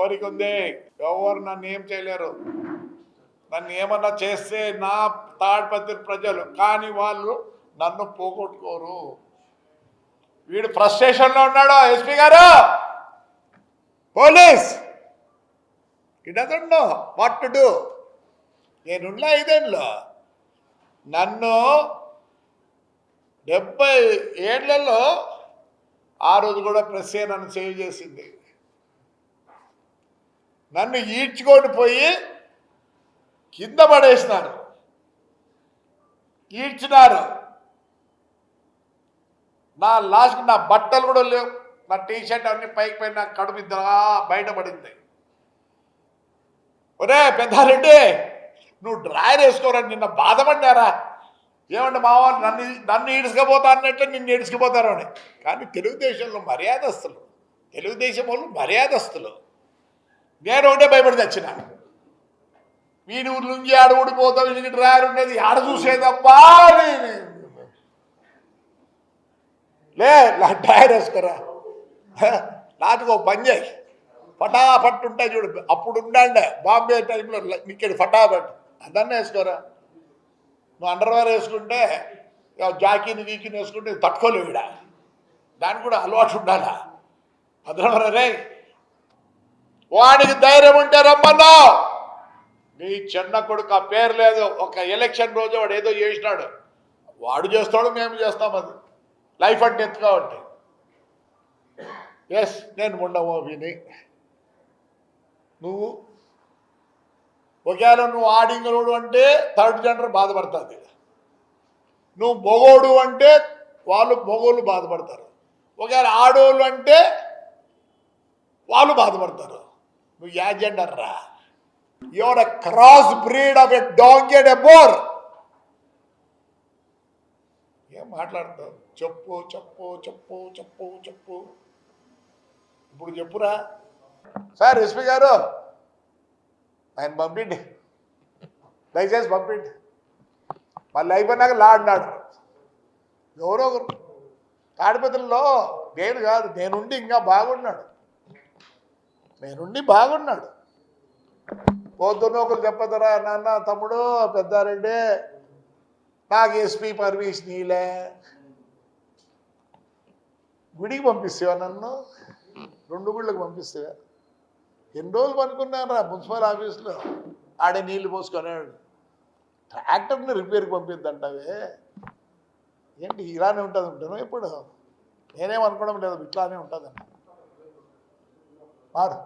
కోరిక ఉంది. ఎవరు నన్ను ఏం చేయలేరు. నన్ను ఏమన్నా చేస్తే నా తాడిపత్రి ప్రజలు, కానీ వాళ్ళు నన్ను పోగొట్టుకోరు. వీడు ఫ్రస్ట్రేషన్లో ఉన్నాడు. ఎస్పీ గారు, police he doesn't know what to do. నేనున్న 5 ఏళ్ళలో నన్ను 70 ఏళ్లలో ఆ రోజు కూడా ప్రెస్ నన్ను సేవ్ చేసింది. నన్ను ఈడ్చుకొని పోయి కింద పడేసినారు, ఈడ్చినారు. నా లాస్ట్కి నా బట్టలు కూడా లేవు, నా టీషర్ట్ అన్ని పైకి పైన నా కడుపు ఇద్దరా బయటపడింది. ఒరే పెద్దారెడ్డి, నువ్వు డ్రాయర్ వేసుకోరని నిన్న బాధపడ్డారా? ఏమంటే మా వాళ్ళు నన్ను ఈడ్చుకపోతా అన్నట్టు నిన్ను ఈడ్చుకుపోతారు అని. కానీ తెలుగుదేశంలో మర్యాదస్తులు, తెలుగుదేశం వాళ్ళు మర్యాదస్తులు. నేను ఒకటే భయపడి తెచ్చిన, వీడి ఊరి నుంచి ఆడ ఊడిపోతావు, వీడికి డ్రాయర్ ఉండేది ఆడ చూసేదబ్బా. లే డ్రాయర్ వేసుకోరా, నాటికి ఒక పని చేయి, ఫటాఫట్ ఉంటాయి చూడు, అప్పుడు ఉండండి బాంబే టైంలో ఇక్కడ ఫటాఫట్ అదన్నా వేసుకోరా. నువ్వు అండర్వేర్ వేసుకుంటే జాకీని గీకిని వేసుకుంటే తట్టుకోలేవు. ఇక్కడ దానికి కూడా అలవాటు ఉండాలా. భద్రవర రే, వాడికి ధైర్యం ఉంటే రమ్మన్నా. నీ చిన్న కొడుకు ఆ పేరు లేదు, ఒక ఎలక్షన్ రోజు వాడు ఏదో చేసినాడు, వాడు చేస్తాడు మేము చేస్తాం. అది లైఫ్ అంటే ఎత్తుగా ఉంటాయి. ఎస్, నేను ఉండమోబిని. నువ్వు ఒకవేళ నువ్వు ఆడింగలోడు అంటే థర్డ్ జెండర్ బాధపడుతుంది. నువ్వు మొగోడు అంటే వాళ్ళు మొగోళ్ళు బాధపడతారు. ఒకవేళ ఆడోళ్ళు అంటే వాళ్ళు బాధపడతారు. నువ్వు యా జెండర్ రా? Your a cross breed of a donkey and a bore. ఏం మాట్లాడతావు? చెప్పు చెప్పు చెప్పు చెప్పు చెప్పు, ఇప్పుడు చెప్పురా. సార్ ఎస్పీ గారు, ఆయన పంపిండి, దయచేసి పంపిండి. మళ్ళీ అయిపోయినాక లాడినాడు ఎవరో ఒకరు. తాడిపత్రిలో నేను కాదు, నేనుండి ఇంకా బాగున్నాడు, నేనుండి బాగున్నాడు. పొద్దున్న ఒకరు చెప్పదరా, నాన్న తమ్ముడు పెద్దారెడ్డి నాకు ఎస్పీ పర్మిషన్ నీలే, గుడికి పంపిస్తేవా, నన్ను 2 గుళ్ళకి పంపిస్తేవా? ఎన్ని రోజులు పనుకున్నారా మున్సిపల్ ఆఫీస్లో, ఆడే నీళ్ళు పోసుకున్నాడు. ట్రాక్టర్ని రిపేర్కి పంపిద్దంటావే ఏంటి? ఇలానే ఉంటుంది ఉంటాను ఇప్పుడు. నేనేమనుకోవడం లేదు, ఇట్లానే ఉంటుందన్న మారు.